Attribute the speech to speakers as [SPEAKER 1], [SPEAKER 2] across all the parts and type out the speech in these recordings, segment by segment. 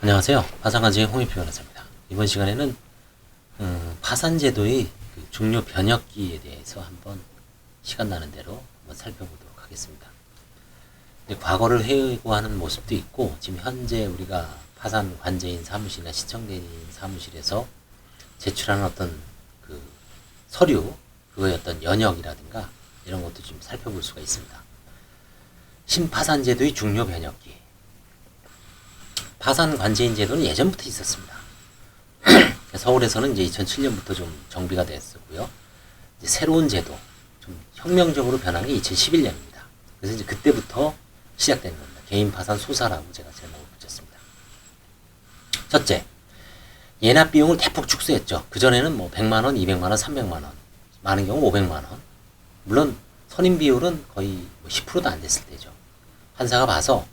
[SPEAKER 1] 안녕하세요. 파산관제의 홍익표 변호사입니다. 이번 시간에는 파산제도의 그 중요 변혁기에 대해서 한번 시간 나는 대로 한번 살펴보도록 하겠습니다. 과거를 회고하는 모습도 있고 지금 현재 우리가 파산관제인 사무실이나 시청대리인 사무실에서 제출하는 어떤 그 서류, 그거의 어떤 연역이라든가 이런 것도 좀 살펴볼 수가 있습니다. 신파산제도의 중요 변혁기. 파산관제인 제도는 예전부터 있었습니다. 서울에서는 이제 2007년부터 좀 정비가 됐었고요. 이제 새로운 제도, 좀 혁명적으로 변한 게 2011년입니다. 그래서 이제 그때부터 시작된 겁니다. 개인 파산 소사라고 제가 제목을 붙였습니다. 첫째, 예납 비용을 대폭 축소했죠. 그전에는 뭐 100만원, 200만원, 300만원, 많은 경우 500만원. 물론 선임 비율은 거의 10%도 안 됐을 때죠. 판사가 봐서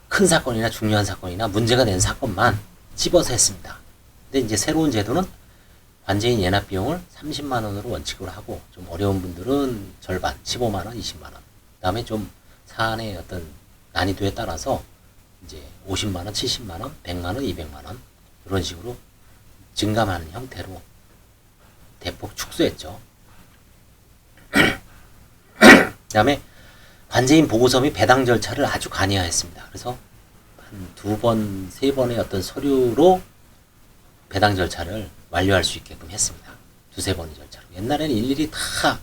[SPEAKER 1] 큰 사건이나 중요한 사건이나 문제가 된 사건만 집어서 했습니다. 근데 이제 새로운 제도는 관제인 예납 비용을 30만원으로 원칙으로 하고 좀 어려운 분들은 절반, 15만원, 20만원. 그 다음에 좀 사안의 어떤 난이도에 따라서 이제 50만원, 70만원, 100만원, 200만원 이런 식으로 증감하는 형태로 대폭 축소했죠. 그 다음에 관제인 보고서 및 배당 절차를 아주 간이화했습니다. 그래서 한 2번, 3번의 어떤 서류로 배당 절차를 완료할 수 있게끔 했습니다. 2-3번의 절차로. 옛날에는 일일이 다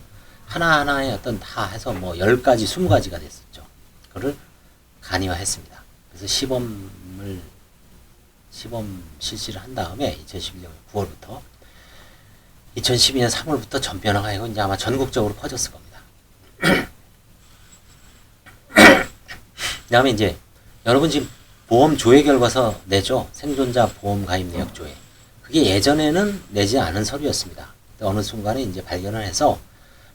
[SPEAKER 1] 하나하나의 어떤 다 해서 뭐 10가지, 20가지가 됐었죠. 그거를 간이화했습니다. 그래서 시범 실시를 한 다음에 2011년 9월부터 2012년 3월부터 전변화가 이거 이제 아마 전국적으로 퍼졌을 겁니다. 그 다음에 이제 여러분 지금 보험 조회 결과서 내죠. 생존자 보험 가입 내역 조회. 그게 예전에는 내지 않은 서류였습니다. 어느 순간에 이제 발견을 해서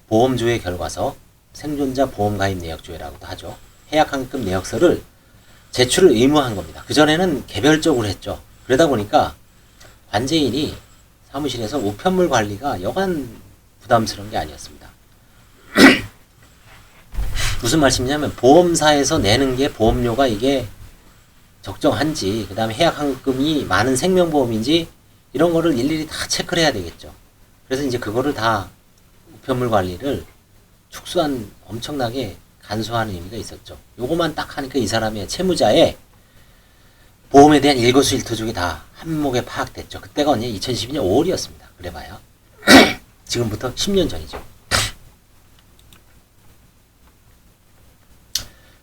[SPEAKER 1] 보험 조회 결과서 생존자 보험 가입 내역 조회라고도 하죠. 해약환급 내역서를 제출을 의무한 겁니다. 그전에는 개별적으로 했죠. 그러다 보니까 관제인이 사무실에서 우편물 관리가 여간 부담스러운 게 아니었습니다. 무슨 말씀이냐면 보험사에서 내는 게 보험료가 이게 적정한지, 그 다음에 해약환급금이 많은 생명보험인지 이런 거를 일일이 다 체크를 해야 되겠죠. 그래서 이제 그거를 다 우편물 관리를 축소한, 엄청나게 간소화하는 의미가 있었죠. 요거만 딱 하니까 이 사람의 채무자의 보험에 대한 일거수일투족이 다 한목에 파악됐죠. 그때가 언제 2012년 5월이었습니다. 그래봐야 지금부터 10년 전이죠.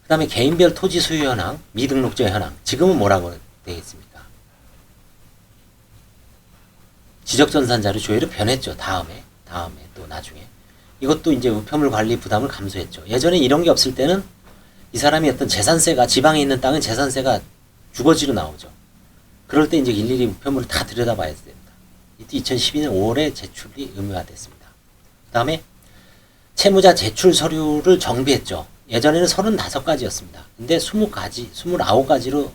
[SPEAKER 1] 그 다음에 개인별 토지 소유 현황, 미등록자 현황. 지금은 뭐라고 되겠습니까? 지적전산자료 조회를 변했죠. 다음에 또 나중에. 이것도 이제 우편물 관리 부담을 감소했죠. 예전에 이런 게 없을 때는 이 사람이 어떤 재산세가, 지방에 있는 땅은 재산세가 주거지로 나오죠. 그럴 때 이제 일일이 우편물을 다 들여다봐야 됩니다. 이때 2012년 5월에 제출이 의무화됐습니다. 그 다음에 채무자 제출 서류를 정비했죠. 예전에는 35가지였습니다. 근데 20가지, 29가지로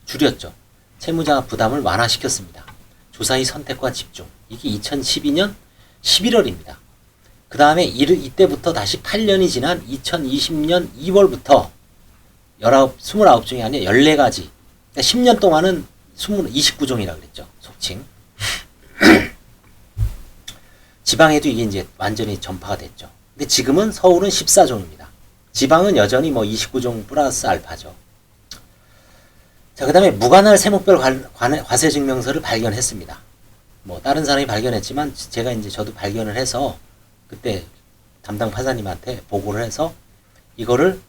[SPEAKER 1] 줄였죠. 채무자 부담을 완화시켰습니다. 조사의 선택과 집중. 이게 2012년 11월입니다. 그 다음에 이때부터 다시 8년이 지난 2020년 2월부터 29 중에 아니라 14가지. 그러니까 10년 동안은 29종이라고 그랬죠. 속칭. 지방에도 이게 이제 완전히 전파가 됐죠. 근데 지금은 서울은 14종입니다. 지방은 여전히 뭐 29종 플러스 알파죠. 자, 그 다음에 무관할 세목별 과세증명서를 발견했습니다. 뭐 다른 사람이 발견했지만 제가 이제 저도 발견을 해서 그때 담당 판사님한테 보고를 해서 이거를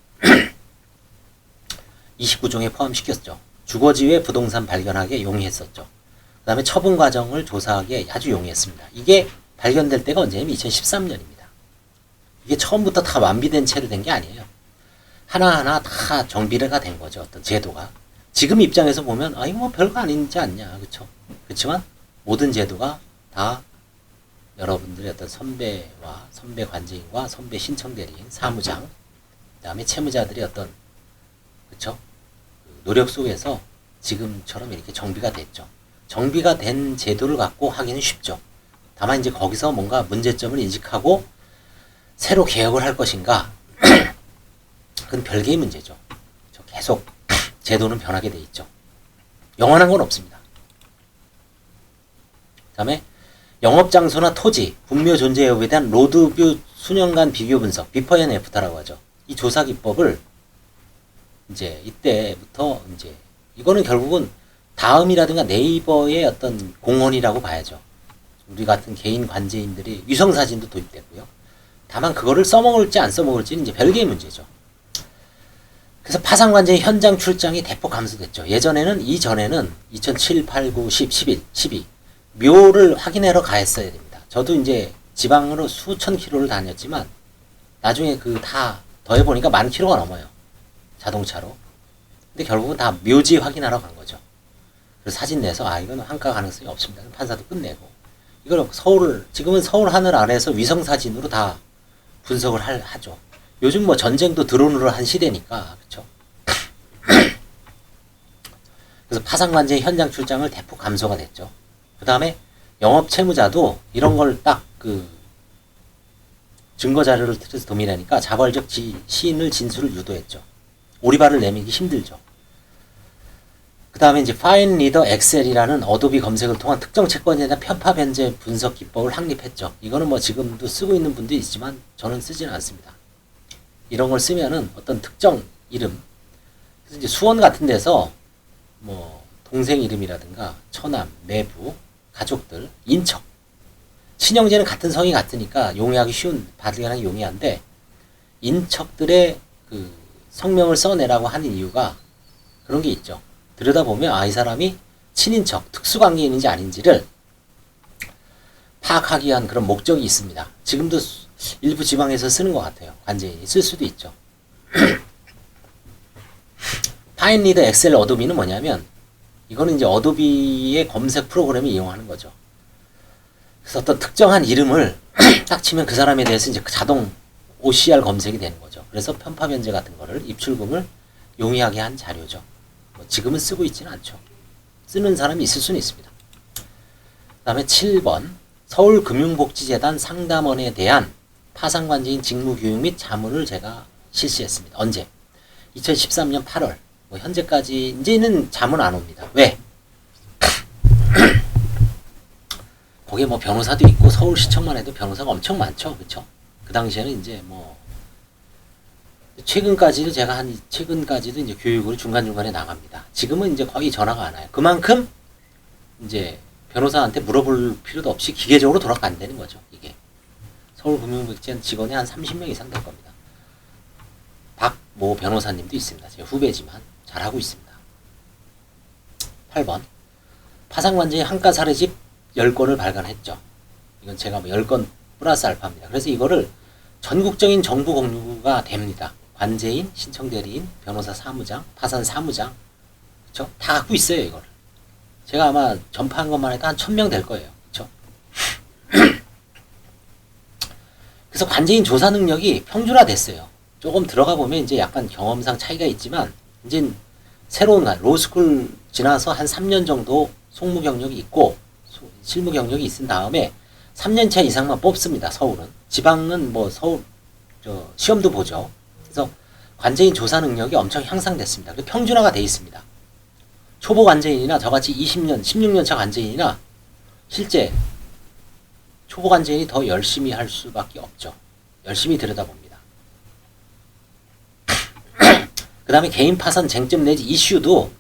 [SPEAKER 1] 29종에 포함시켰죠. 주거지 외 부동산 발견하기에 용이했었죠. 그 다음에 처분 과정을 조사하기에 아주 용이했습니다. 이게 발견될 때가 언제냐면 2013년입니다. 이게 처음부터 다 완비된 채로 된 게 아니에요. 하나하나 다 정비가 된 거죠. 어떤 제도가. 지금 입장에서 보면 이거 뭐 별거 아니지 않냐. 그쵸? 그렇지만 모든 제도가 다 여러분들의 어떤 선배와 선배 관제인과 선배 신청대리인, 사무장, 그 다음에 채무자들의 어떤 그쵸? 노력 속에서 지금처럼 이렇게 정비가 됐죠. 정비가 된 제도를 갖고 하기는 쉽죠. 다만 이제 거기서 뭔가 문제점을 인식하고 새로 개혁을 할 것인가 그건 별개의 문제죠. 계속 제도는 변하게 돼 있죠. 영원한 건 없습니다. 그 다음에 영업장소나 토지, 분묘 존재 여부에 대한 로드뷰 수년간 비교 분석, 비퍼 앤 애프터라고 하죠. 이 조사 기법을 이제 이때부터 이제 이거는 결국은 다음이라든가 네이버의 어떤 공헌이라고 봐야죠. 우리 같은 개인 관제인들이 위성사진도 도입됐고요. 다만 그거를 써먹을지 안 써먹을지는 이제 별개의 문제죠. 그래서 파산관제의 현장 출장이 대폭 감소됐죠. 이전에는 2007, 8, 9, 10, 11, 12 묘를 확인하러 가했어야 됩니다. 저도 이제 지방으로 수천 킬로를 다녔지만 나중에 그 다 더해보니까 10,000킬로가 넘어요. 자동차로. 근데 결국은 다 묘지 확인하러 간 거죠. 그래서 사진 내서 이건 환가 가능성이 없습니다. 판사도 끝내고 이걸 지금은 서울 하늘 아래에서 위성 사진으로 다 분석을 하죠. 요즘 뭐 전쟁도 드론으로 한 시대니까 그렇죠. 그래서 파산관제의 현장 출장을 대폭 감소가 됐죠. 그 다음에 영업 채무자도 이런 걸 딱 증거 자료를 틀어서 도밀하니까 자발적 시인을 진술을 유도했죠. 오리발을 내밀기 힘들죠. 그 다음에 이제 파인 리더 엑셀이라는 어도비 검색을 통한 특정 채권에 대한 편파 변제 분석 기법을 확립했죠. 이거는 뭐 지금도 쓰고 있는 분도 있지만 저는 쓰지는 않습니다. 이런 걸 쓰면은 어떤 특정 이름, 그래서 이제 수원 같은 데서 뭐 동생 이름이라든가 처남, 내부, 가족들, 인척, 친형제는 같은 성이 같으니까 용이하기 쉬운, 받으기 용이한데 인척들의 그 성명을 써내라고 하는 이유가 그런 게 있죠. 들여다보면 이 사람이 친인척, 특수관계인인지 아닌지를 파악하기 위한 그런 목적이 있습니다. 지금도 일부 지방에서 쓰는 것 같아요. 관제인이 쓸 수도 있죠. 파인리더 엑셀 어도비는 뭐냐면 이거는 이제 어도비의 검색 프로그램을 이용하는 거죠. 그래서 어떤 특정한 이름을 딱 치면 그 사람에 대해서 이제 자동 OCR 검색이 되는 거죠. 그래서 편파 변제 같은 거를 입출금을 용이하게 한 자료죠. 뭐 지금은 쓰고 있지는 않죠. 쓰는 사람이 있을 수는 있습니다. 그 다음에 7번 서울금융복지재단 상담원에 대한 파산관제인 직무교육 및 자문을 제가 실시했습니다. 언제? 2013년 8월. 뭐 현재까지 이제는 자문 안 옵니다. 왜? 거기에 뭐 변호사도 있고 서울시청만 해도 변호사가 엄청 많죠. 그쵸? 그 당시에는 이제 뭐 최근까지도 이제 교육을 중간중간에 나갑니다. 지금은 이제 거의 전화가 안 와요. 그만큼 이제 변호사한테 물어볼 필요도 없이 기계적으로 돌아간다는 거죠. 이게 서울금융복지재단 직원이 한 30명 이상 될 겁니다. 박모 변호사님도 있습니다. 제 후배지만 잘하고 있습니다. 8번 파산관제의 한가 사례집 10건을 발간했죠. 이건 제가 뭐 10건 플러스 알파입니다. 그래서 이거를 전국적인 정부 공유가 됩니다. 관제인, 신청대리인, 변호사 사무장, 파산 사무장, 그쵸? 다 갖고 있어요, 이거를. 제가 아마 전파한 것만 해도 한 1000명 될 거예요. 그쵸? 그래서 관제인 조사 능력이 평준화 됐어요. 조금 들어가 보면 이제 약간 경험상 차이가 있지만, 이제 새로운 로스쿨 지나서 한 3년 정도 송무 경력이 있고, 실무 경력이 있은 다음에 3년차 이상만 뽑습니다. 서울은. 지방은 뭐 시험도 보죠. 그래서 관제인 조사 능력이 엄청 향상됐습니다. 그리고 평준화가 돼 있습니다. 초보 관제인이나 저같이 20년, 16년차 관제인이나 실제 초보 관제인이 더 열심히 할 수밖에 없죠. 열심히 들여다봅니다. 그 다음에 개인 파산 쟁점 내지 이슈도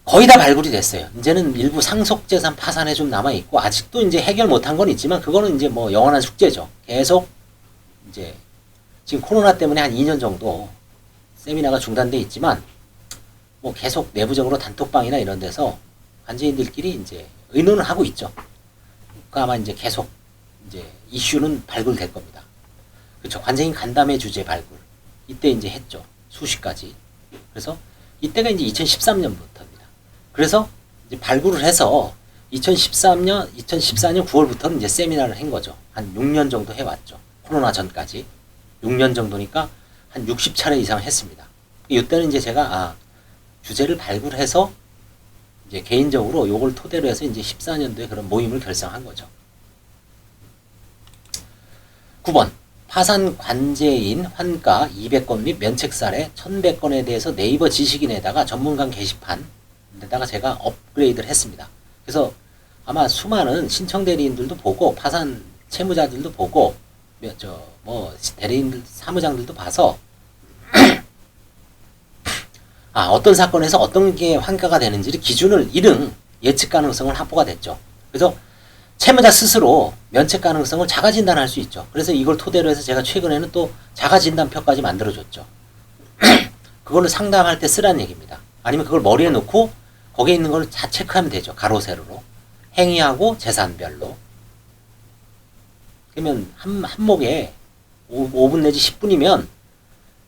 [SPEAKER 1] 거의 다 발굴이 됐어요. 이제는 일부 상속재산 파산에 좀 남아있고, 아직도 이제 해결 못한 건 있지만, 그거는 이제 뭐 영원한 숙제죠. 계속, 이제, 지금 코로나 때문에 한 2년 정도 세미나가 중단돼 있지만, 뭐 계속 내부적으로 단톡방이나 이런 데서 관제인들끼리 이제 의논을 하고 있죠. 그러니까 아마 이제 계속 이제 이슈는 발굴될 겁니다. 그렇죠. 관제인 간담회 주제 발굴. 이때 이제 했죠. 수십 가지. 그래서 이때가 이제 2013년부터입니다. 그래서 이제 발굴을 해서 2014년 9월부터는 이제 세미나를 한 거죠. 한 6년 정도 해왔죠. 코로나 전까지. 6년 정도니까 한 60차례 이상 했습니다. 이때는 이제 제가 주제를 발굴해서 이제 개인적으로 요걸 토대로 해서 이제 14년도에 그런 모임을 결성한 거죠. 9번 파산 관제인 환가 200건 및 면책 사례 1100건에 대해서 네이버 지식인에다가 전문가 게시판 데다가 제가 업그레이드를 했습니다. 그래서 아마 수많은 신청 대리인들도 보고 파산 채무자들도 보고 대리인들 사무장들도 봐서 어떤 사건에서 어떤 게 환가가 되는지를 기준을 잃은 예측 가능성은 확보가 됐죠. 그래서 채무자 스스로 면책 가능성을 자가 진단할 수 있죠. 그래서 이걸 토대로 해서 제가 최근에는 또 자가 진단표까지 만들어줬죠. 그걸로 상담할 때 쓰라는 얘기입니다. 아니면 그걸 머리에 놓고 거기에 있는 걸 다 체크하면 되죠. 가로 세로로. 행위하고 재산별로. 그러면 한 목에 5분 내지 10분이면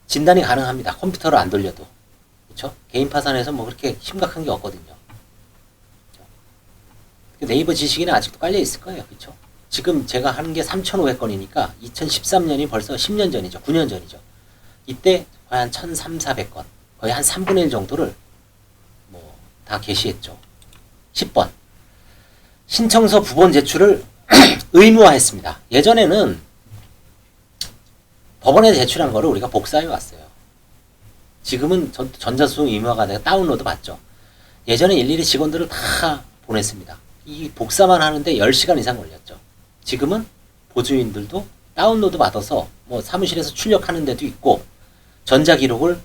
[SPEAKER 1] 진단이 가능합니다. 컴퓨터를 안 돌려도. 그렇죠? 개인 파산에서 뭐 그렇게 심각한 게 없거든요. 네이버 지식에는 아직도 깔려 있을 거예요. 그렇죠? 지금 제가 하는 게 3,500건이니까 2013년이 벌써 10년 전이죠. 9년 전이죠. 이때 거의 한 1,300~1,400건, 거의 한 3분의 1 정도를 뭐 다 게시했죠. 10번. 신청서 부본 제출을 의무화했습니다. 예전에는 법원에 제출한 거를 우리가 복사해 왔어요. 지금은 전자수송 의무화가 돼서 다운로드 받죠. 예전에 일일이 직원들을 다 보냈습니다. 이 복사만 하는데 10시간 이상 걸렸죠. 지금은 보조인들도 다운로드 받아서 뭐 사무실에서 출력하는 데도 있고 전자기록을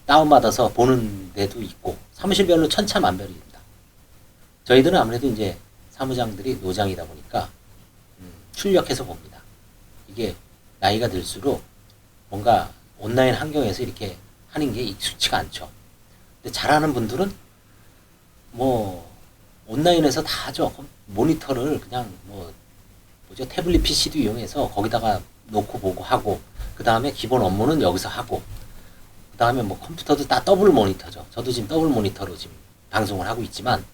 [SPEAKER 1] 다운받아서 보는 데도 있고 사무실별로 천차만별입니다. 저희들은 아무래도 이제 사무장들이 노장이다 보니까 출력해서 봅니다. 이게 나이가 들수록 뭔가 온라인 환경에서 이렇게 하는 게 익숙치가 않죠. 근데 잘하는 분들은 뭐 온라인에서 다 하죠. 모니터를 그냥 태블릿 PC도 이용해서 거기다가 놓고 보고 하고 그 다음에 기본 업무는 여기서 하고 그 다음에 뭐 컴퓨터도 다 더블 모니터죠. 저도 지금 더블 모니터로 지금 방송을 하고 있지만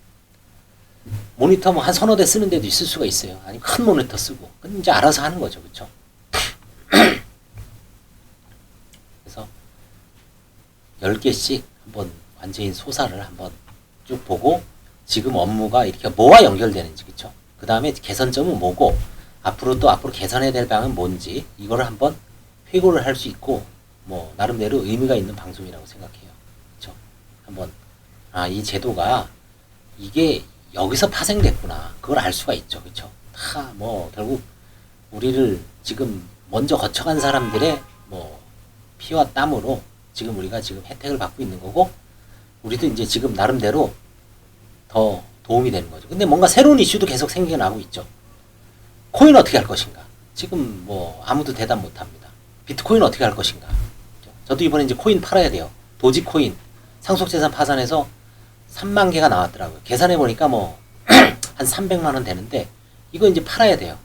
[SPEAKER 1] 모니터 뭐 한 서너 대 쓰는 데도 있을 수가 있어요. 아니면 큰 모니터 쓰고 그건 이제 알아서 하는 거죠. 그렇죠? 그래서 10개씩 한번 완전히 소사를 한번 쭉 보고 지금 업무가 이렇게 뭐와 연결되는지 그렇죠? 그 다음에 개선점은 뭐고 앞으로 개선해야 될 방은 뭔지 이거를 한번 회고를 할 수 있고 뭐 나름대로 의미가 있는 방송이라고 생각해요. 그렇죠? 한번 이 제도가 이게 여기서 파생됐구나. 그걸 알 수가 있죠. 그렇죠? 다 뭐 결국 우리를 지금 먼저 거쳐간 사람들의 뭐 피와 땀으로 지금 우리가 지금 혜택을 받고 있는 거고 우리도 이제 지금 나름대로 더 도움이 되는 거죠. 근데 뭔가 새로운 이슈도 계속 생겨나고 있죠. 코인 어떻게 할 것인가? 지금 뭐 아무도 대답 못 합니다. 비트코인 어떻게 할 것인가? 저도 이번에 이제 코인 팔아야 돼요. 도지코인 상속재산 파산해서 3만 개가 나왔더라고요. 계산해 보니까 뭐 한 300만 원 되는데 이거 이제 팔아야 돼요.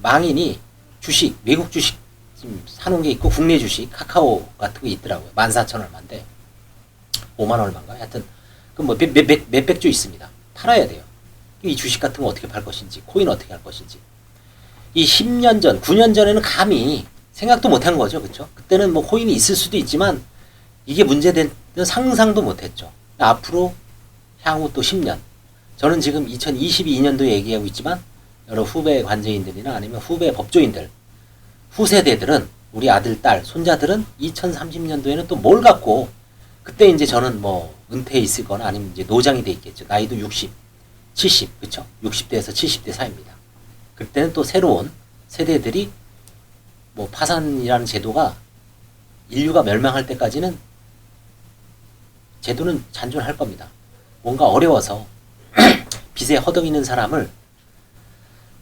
[SPEAKER 1] 망인이 주식, 외국 주식 지금 사놓은 게 있고 국내 주식 카카오 같은 거 있더라고요. 14,000 얼마인데 5만 얼마인가? 하여튼 그 뭐 몇백 주 있습니다. 팔아야 돼요. 이 주식 같은 거 어떻게 팔 것인지, 코인 어떻게 할 것인지. 이 10년 전, 9년 전에는 감히 생각도 못한 거죠. 그렇죠? 그때는 뭐 코인이 있을 수도 있지만 이게 문제된 상상도 못했죠. 앞으로 향후 또 10년. 저는 지금 2022년도 얘기하고 있지만 여러 후배 관제인들이나 아니면 후배 법조인들, 후세대들은 우리 아들, 딸, 손자들은 2030년도에는 또 뭘 갖고 그때 이제 저는 뭐 은퇴해 있을 거나 아니면 이제 노장이 돼 있겠죠. 나이도 60, 70, 그쵸? 60대에서 70대 사이입니다. 그때는 또 새로운 세대들이 뭐 파산이라는 제도가 인류가 멸망할 때까지는 제도는 잔존할 겁니다. 뭔가 어려워서 빚에 허덕이는 사람을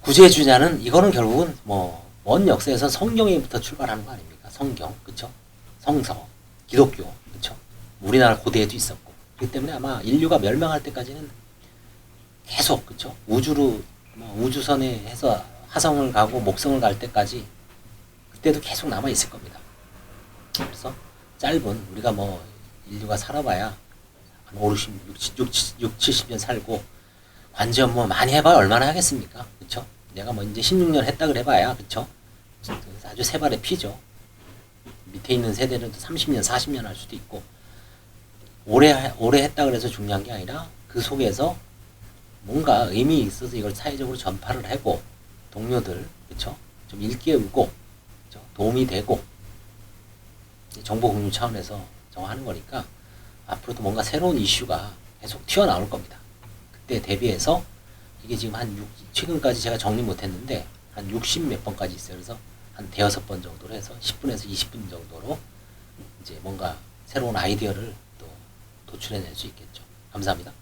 [SPEAKER 1] 구제해주자는 이거는 결국은 뭐 먼 역사에서 성경에부터 출발하는 거 아닙니까? 성경, 그쵸? 성서, 기독교, 그쵸? 우리나라 고대에도 있었고 그렇기 때문에 아마 인류가 멸망할 때까지는 계속 그쵸? 우주로 우주선에 해서 화성을 가고 목성을 갈 때까지 그때도 계속 남아 있을 겁니다. 그래서 짧은 우리가 뭐 인류가 살아봐야 한 60, 70년 살고 관제 업무 많이 해봐야 얼마나 하겠습니까? 그쵸? 내가 뭐 이제 16년 했다 그래 봐야 그쵸? 아주 세 발의 피죠. 밑에 있는 세대는 30년, 40년 할 수도 있고 오래 했다 그래서 중요한 게 아니라 그 속에서 뭔가 의미 있어서 이걸 사회적으로 전파를 하고 동료들 그쵸? 좀 일깨우고 그쵸? 도움이 되고 정보 공유 차원에서 저거 하는 거니까 앞으로도 뭔가 새로운 이슈가 계속 튀어나올 겁니다. 그때 대비해서 이게 지금 최근까지 제가 정리 못했는데 한 60 몇 번까지 있어요. 그래서 한 대여섯 번 정도로 해서 10분에서 20분 정도로 이제 뭔가 새로운 아이디어를 또 도출해낼 수 있겠죠. 감사합니다.